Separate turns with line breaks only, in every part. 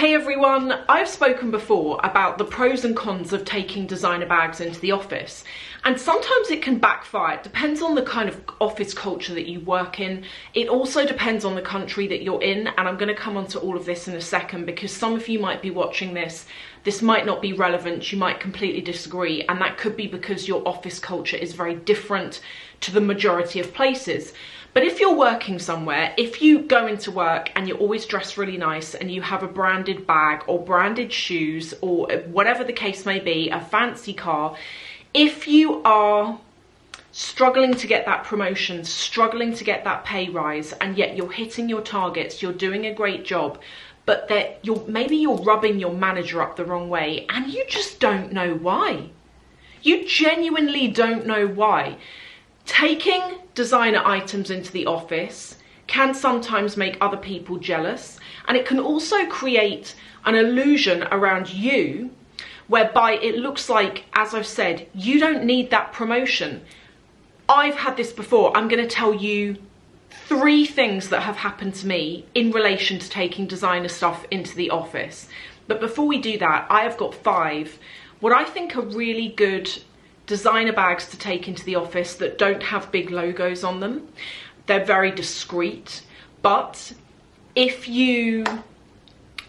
Hey everyone, I've spoken before about the pros and cons of taking designer bags into the office, and sometimes it can backfire. It depends on the kind of office culture that you work in. It also depends on the country that you're in, and I'm going to come on to all of this in a second because some of you might be watching this might not be relevant, you might completely disagree, and that could be because your office culture is very different to the majority of places. But if you're working somewhere, if you go into work and you're always dressed really nice and you have a branded bag or branded shoes or whatever the case may be, a fancy car, if you are struggling to get that promotion, struggling to get that pay rise, and yet you're hitting your targets, you're doing a great job, but that maybe you're rubbing your manager up the wrong way and you just don't know why. You genuinely don't know why. Taking designer items into the office can sometimes make other people jealous, and it can also create an illusion around you whereby it looks like, as I've said, you don't need that promotion. I've had this before. I'm going to tell you 3 things that have happened to me in relation to taking designer stuff into the office. But before we do that, I have got 5 what I think are really good designer bags to take into the office that don't have big logos on them. They're very discreet, but if you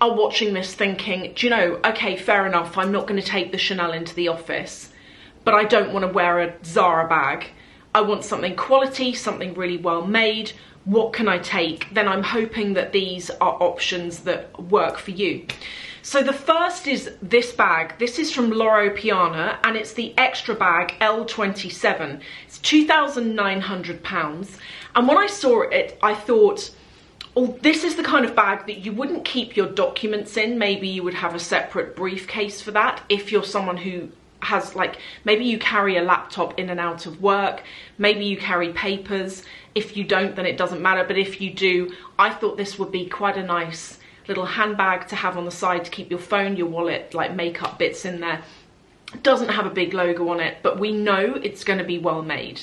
are watching this thinking, do you know, okay, fair enough, I'm not going to take the Chanel into the office, but I don't want to wear a Zara bag. I want something quality, something really well made. What can I take? Then I'm hoping that these are options that work for you. So the first is this bag. This is from Loro Piana and it's the extra bag L27. It's £2,900. And when I saw it, I thought, oh, this is the kind of bag that you wouldn't keep your documents in. Maybe you would have a separate briefcase for that if you're someone who has, like, maybe you carry a laptop in and out of work, maybe you carry papers. If you don't, then it doesn't matter, but if you do, I thought this would be quite a nice little handbag to have on the side to keep your phone, your wallet, like makeup bits in there. It doesn't have a big logo on it, but we know it's going to be well made.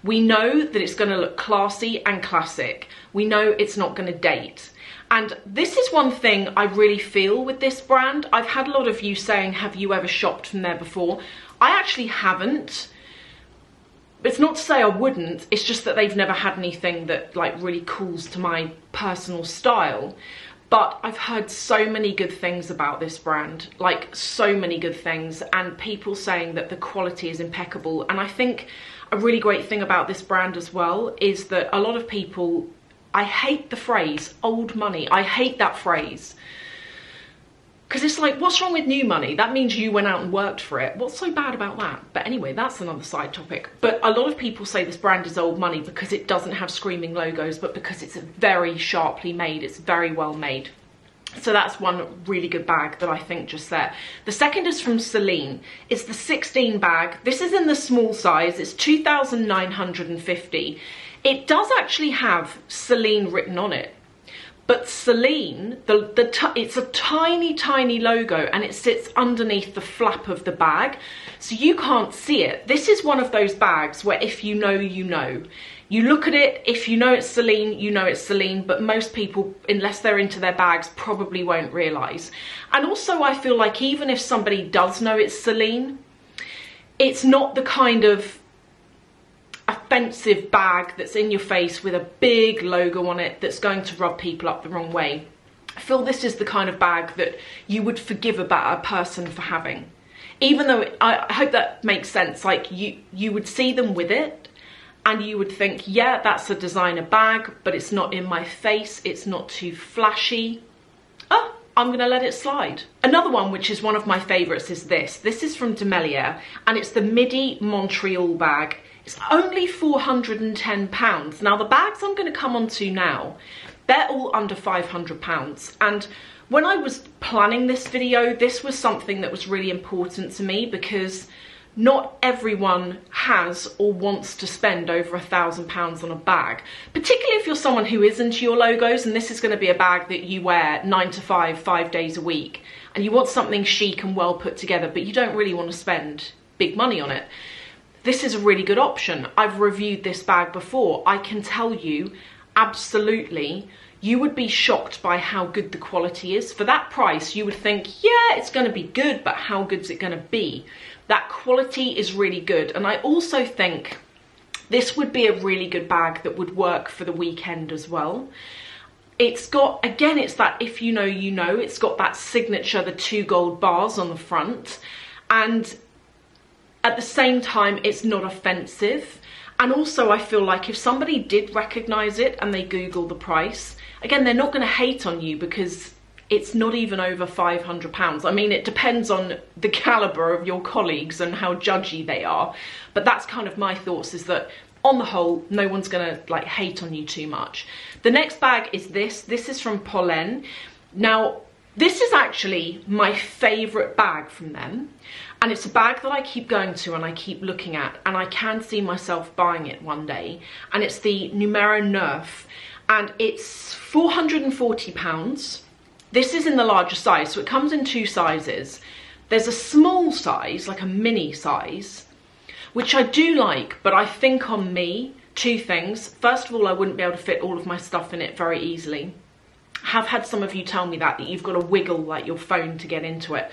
We know that it's going to look classy and classic. We know it's not going to date. And this is one thing I really feel with this brand. I've had a lot of you saying, have you ever shopped from there before? I actually haven't. It's not to say I wouldn't, it's just that they've never had anything that like really calls to my personal style. But I've heard so many good things about this brand, like so many good things, and people saying that the quality is impeccable. And I think a really great thing about this brand as well is that a lot of people, I hate the phrase old money. I hate that phrase. Because it's like, what's wrong with new money? That means you went out and worked for it. What's so bad about that? But anyway, that's another side topic. But a lot of people say this brand is old money because it doesn't have screaming logos, but because it's very sharply made, it's very well made. So that's one really good bag that I think just there. The second is from Seline. It's the 16 bag. This is in the small size. It's £2,950. It does actually have Seline written on it. But Seline, it's a tiny, tiny logo and it sits underneath the flap of the bag. So you can't see it. This is one of those bags where if you know, you know. You look at it, if you know it's Seline, you know it's Seline, but most people, unless they're into their bags, probably won't realise. And also I feel like even if somebody does know it's Seline, it's not the kind of offensive bag that's in your face with a big logo on it that's going to rub people up the wrong way. I feel this is the kind of bag that you would forgive about a person for having. Even though, I hope that makes sense, like you would see them with it and you would think, yeah, that's a designer bag, but it's not in my face, it's not too flashy. Oh, I'm gonna let it slide. Another one, which is one of my favorites, is this. This is from DeMellier and it's the Midi Montreal bag. It's only £410. Now the bags I'm going to come on to now, they're all under £500. And when I was planning this video, this was something that was really important to me because not everyone has or wants to spend over £1,000 on a bag, particularly if you're someone who is into your logos and this is going to be a bag that you wear 9 to 5, 5 days a week, and you want something chic and well put together, but you don't really want to spend big money on it. This is a really good option. I've reviewed this bag before. I can tell you absolutely you would be shocked by how good the quality is. For that price, you would think, yeah, it's going to be good, but how good's it going to be? That quality is really good. And I also think this would be a really good bag that would work for the weekend as well. It's got, again, it's that if you know, you know, it's got that signature, the 2 gold bars on the front. And at the same time, it's not offensive. And also I feel like if somebody did recognize it and they Google the price, again, they're not going to hate on you because it's not even over £500. I mean, it depends on the caliber of your colleagues and how judgy they are. But that's kind of my thoughts, is that on the whole, no one's going to like hate on you too much. The next bag is this. This is from Pollen. Now, this is actually my favorite bag from them. And it's a bag that I keep going to and I keep looking at, and I can see myself buying it one day. And it's the numero 9, and it's £440. This is in the larger size, so it comes in 2 sizes. There's a small size, like a mini size, which I do like, but I think on me, 2 things. First of all, I wouldn't be able to fit all of my stuff in it very easily. I have had some of you tell me that you've got to wiggle like your phone to get into it.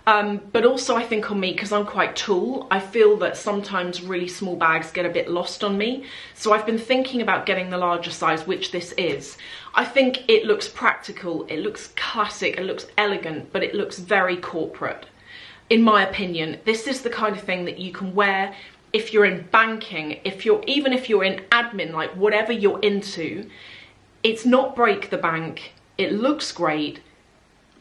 But also I think on me, because I'm quite tall, I feel that sometimes really small bags get a bit lost on me. So I've been thinking about getting the larger size, which this is. I think it looks practical, it looks classic, it looks elegant, but it looks very corporate. In my opinion, this is the kind of thing that you can wear if you're in banking, even if you're in admin, like whatever you're into. It's not break the bank, it looks great.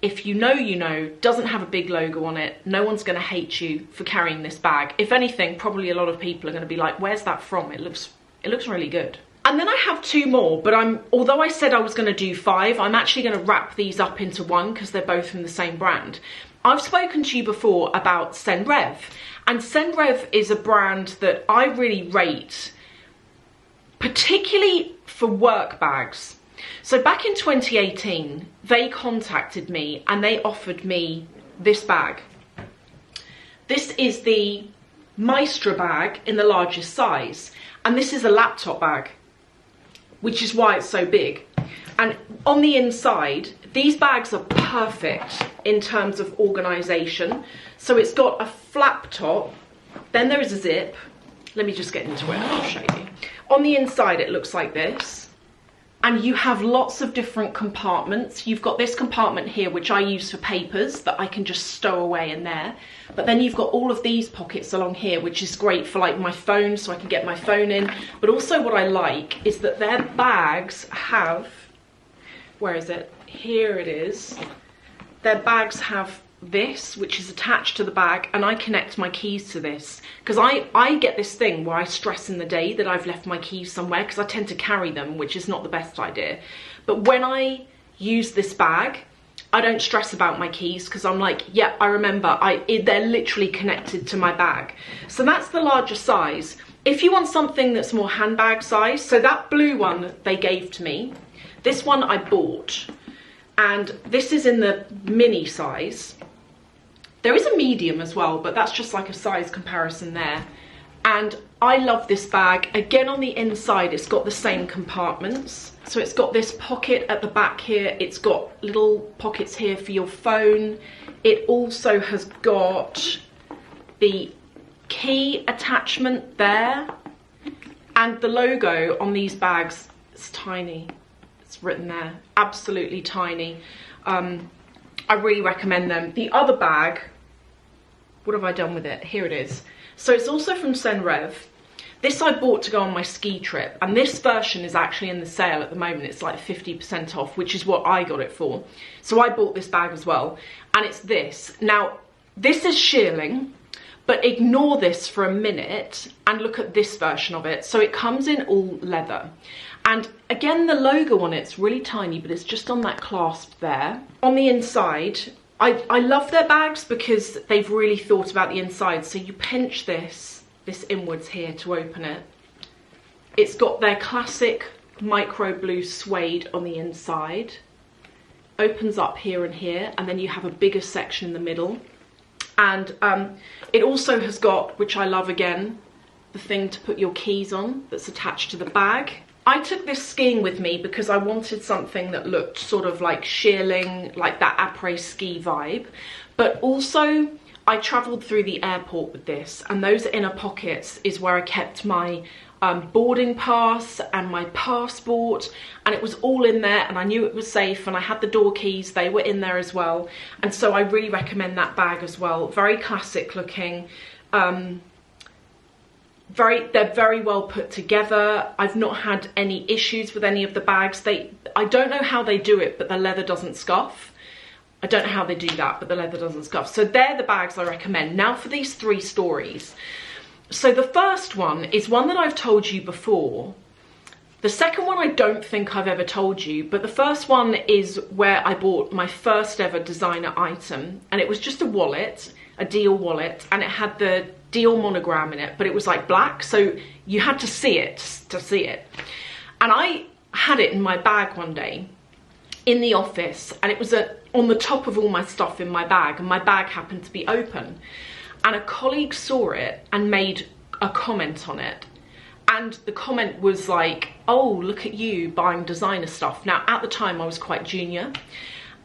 If you know, you know, doesn't have a big logo on it, no one's going to hate you for carrying this bag. If anything, probably a lot of people are going to be like, where's that from? It looks really good. And then I have 2 more, but although I said I was going to do 5, I'm actually going to wrap these up into one because they're both from the same brand. I've spoken to you before about Senreve, and Senreve is a brand that I really rate, particularly for work bags. So back in 2018, they contacted me and they offered me this bag. This is the Maestra bag in the largest size, and this is a laptop bag, which is why it's so big. And on the inside, these bags are perfect in terms of organisation. So it's got a flap top, then there is a zip. Let me just get into it and I'll show you. On the inside, it looks like this. And you have lots of different compartments. You've got this compartment here, which I use for papers that I can just stow away in there. But then you've got all of these pockets along here, which is great for like my phone, so I can get my phone in. But also what I like is that their bags have, where is it? Here it is. Their bags have this, which is attached to the bag, and I connect my keys to this because I get this thing where I stress in the day that I've left my keys somewhere, because I tend to carry them, which is not the best idea. But when I use this bag, I don't stress about my keys because I'm like, yeah, I remember, they're literally connected to my bag. So that's the larger size. If you want something that's more handbag size, so that blue one they gave to me, this one I bought, and this is in the mini size. There is a medium as well, but that's just like a size comparison there. And I love this bag. Again, on the inside, it's got the same compartments. So it's got this pocket at the back here. It's got little pockets here for your phone. It also has got the key attachment there. And the logo on these bags is tiny. It's written there, absolutely tiny. I really recommend them. The other bag, what have I done with it? Here it is. So it's also from Senreve. This I bought to go on my ski trip, and this version is actually in the sale at the moment. It's like 50% off, which is what I got it for. So I bought this bag as well, and it's this. Now, this is shearling, but ignore this for a minute and look at this version of it. So it comes in all leather. And again, the logo on it's really tiny, but it's just on that clasp there. On the inside, I love their bags because they've really thought about the inside. So you pinch this inwards here to open it. It's got their classic micro blue suede on the inside. Opens up here and here, and then you have a bigger section in the middle. And it also has got, which I love again, the thing to put your keys on that's attached to the bag. I took this skiing with me because I wanted something that looked sort of like shearling, like that après-ski vibe. But also, I travelled through the airport with this, and those inner pockets is where I kept my boarding pass and my passport, and it was all in there, and I knew it was safe, and I had the door keys, they were in there as well. And so I really recommend that bag as well. Very classic looking. They're very well put together. I've not had any issues with any of the bags. I don't know how they do it, but the leather doesn't scuff. I don't know how they do that, but the leather doesn't scuff. So they're the bags I recommend. Now for these 3 stories. So the first one is one that I've told you before. The second one I don't think I've ever told you, but the first one is where I bought my first ever designer item, and it was just a wallet, a deal wallet, and it had the deal monogram in it, but it was like black, so you had to see it to see it. And I had it in my bag one day in the office, and it was on the top of all my stuff in my bag, and my bag happened to be open, and a colleague saw it and made a comment on it. And the comment was like, oh, look at you buying designer stuff. Now at the time I was quite junior,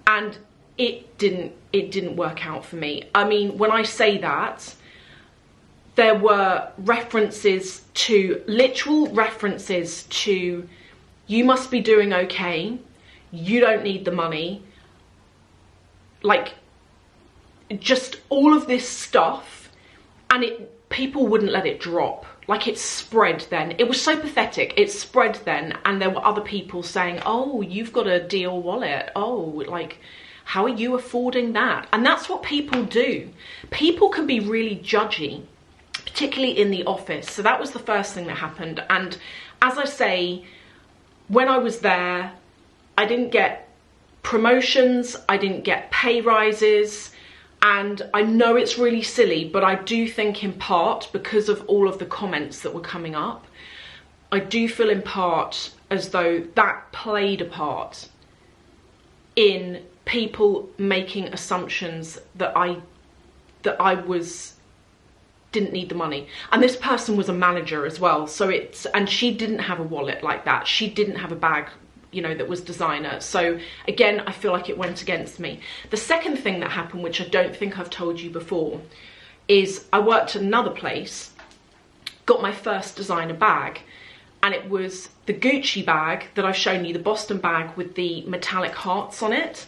and it didn't work out for me. I mean, when I say that, there were references to, literal references to, you must be doing okay, you don't need the money, like just all of this stuff, and people wouldn't let it drop. Like, it spread then. It was so pathetic. It spread then, and there were other people saying, oh, you've got a deal wallet. Oh, like, how are you affording that? And that's what people do. People can be really judgy, particularly in the office. So that was the first thing that happened. And as I say, when I was there, I didn't get promotions, I didn't get pay rises, and I know it's really silly, but I do think in part, because of all of the comments that were coming up, I do feel in part as though that played a part in people making assumptions that I didn't need the money. And this person was a manager as well, so and she didn't have a wallet like that. She didn't have a bag, you know, that was designer. So again, I feel like it went against me. The second thing that happened, which I don't think I've told you before, is I worked at another place, got my first designer bag, and it was the Gucci bag that I've shown you, the Boston bag with the metallic hearts on it.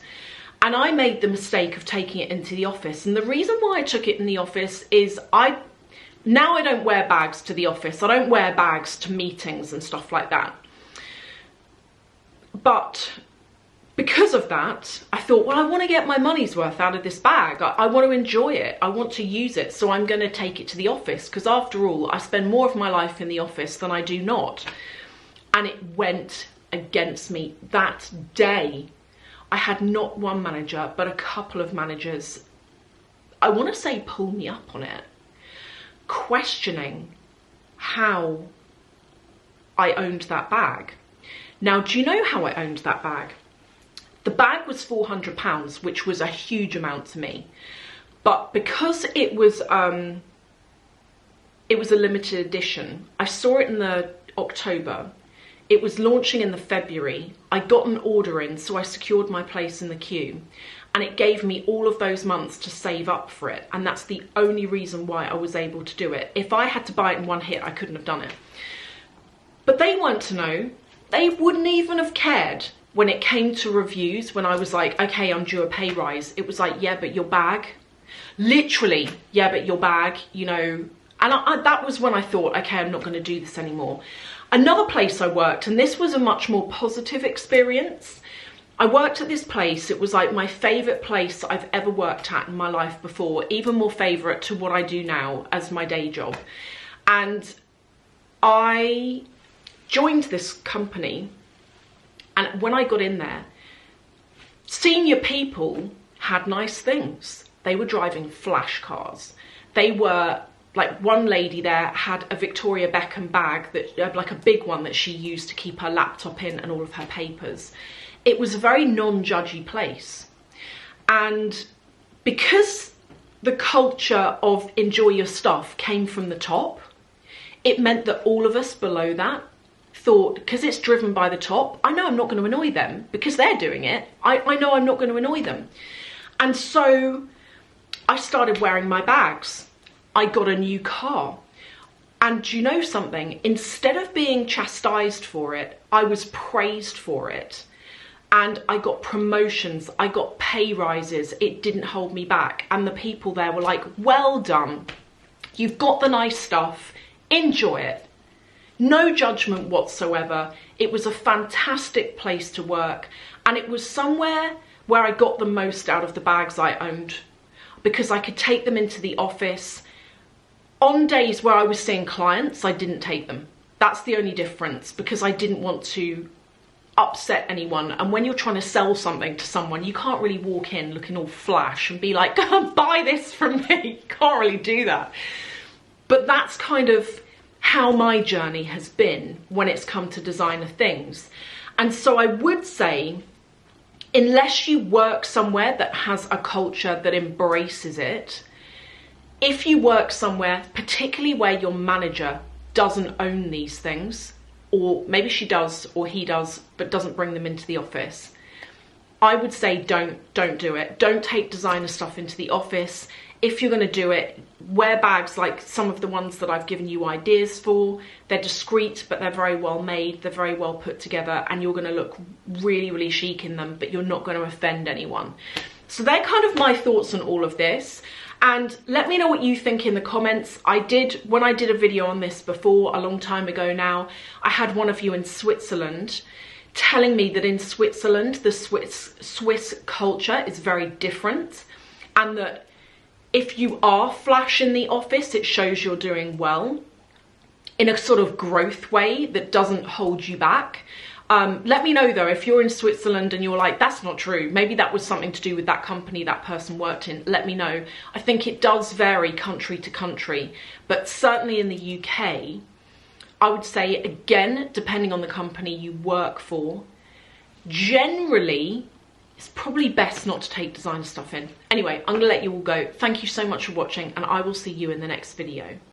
And I made the mistake of taking it into the office. And the reason why I took it in the office is now I don't wear bags to the office. I don't wear bags to meetings and stuff like that. But because of that, I thought, well, I want to get my money's worth out of this bag. I want to enjoy it. I want to use it. So I'm going to take it to the office, because after all, I spend more of my life in the office than I do not. And it went against me that day. I had not one manager, but a couple of managers, I want to say, pull me up on it, questioning how I owned that bag. Now, do you know how I owned that bag? The bag was £400, which was a huge amount to me. But because it was a limited edition, I saw it in the October. It was launching in the February. I got an order in, so I secured my place in the queue. And it gave me all of those months to save up for it. And that's the only reason why I was able to do it. If I had to buy it in one hit, I couldn't have done it. But they weren't to know. They wouldn't even have cared when it came to reviews, when I was like, okay, I'm due a pay rise. It was like, yeah, but your bag. Literally, yeah, but your bag, you know. And that was when I thought, okay, I'm not going to do this anymore. Another place I worked, and this was a much more positive experience. I worked at this place. It was like my favourite place I've ever worked at in my life before, even more favourite to what I do now as my day job. And I joined this company, and when I got in there, senior people had nice things. They were driving flash cars. They were, like, one lady there had a Victoria Beckham bag, that like a big one that she used to keep her laptop in and all of her papers. It was a very non-judgy place. And because the culture of enjoy your stuff came from the top, it meant that all of us below that thought, because it's driven by the top, I know I'm not going to annoy them because they're doing it. I know I'm not going to annoy them. And so I started wearing my bags. I got a new car. And do you know something? Instead of being chastised for it, I was praised for it. And I got promotions, I got pay rises. It didn't hold me back. And the people there were like, well done. You've got the nice stuff. Enjoy it. No judgment whatsoever. It was a fantastic place to work. And it was somewhere where I got the most out of the bags I owned, because I could take them into the office. On days where I was seeing clients, I didn't take them. That's the only difference, because I didn't want to upset anyone. And when you're trying to sell something to someone, you can't really walk in looking all flash and be like, go and buy this from me. You can't really do that. But that's kind of how my journey has been when it's come to designer things. And so I would say, unless you work somewhere that has a culture that embraces it, if you work somewhere, particularly where your manager doesn't own these things, or maybe she does or he does, but doesn't bring them into the office, I would say don't do it. Don't take designer stuff into the office. If you're going to do it, wear bags like some of the ones that I've given you ideas for. They're discreet, but they're very well made. They're very well put together, and you're going to look really, really chic in them, but you're not going to offend anyone. So they're kind of my thoughts on all of this. And let me know what you think in the comments. When I did a video on this before, a long time ago now, I had one of you in Switzerland telling me that in Switzerland, the Swiss culture is very different, and that if you are flash in the office, it shows you're doing well in a sort of growth way that doesn't hold you back. Let me know though, if you're in Switzerland and you're like, that's not true, maybe that was something to do with that company that person worked in, let me know. I think it does vary country to country, but certainly in the UK, I would say, again, depending on the company you work for, generally, it's probably best not to take designer stuff in. Anyway, I'm gonna let you all go. Thank you so much for watching, and I will see you in the next video.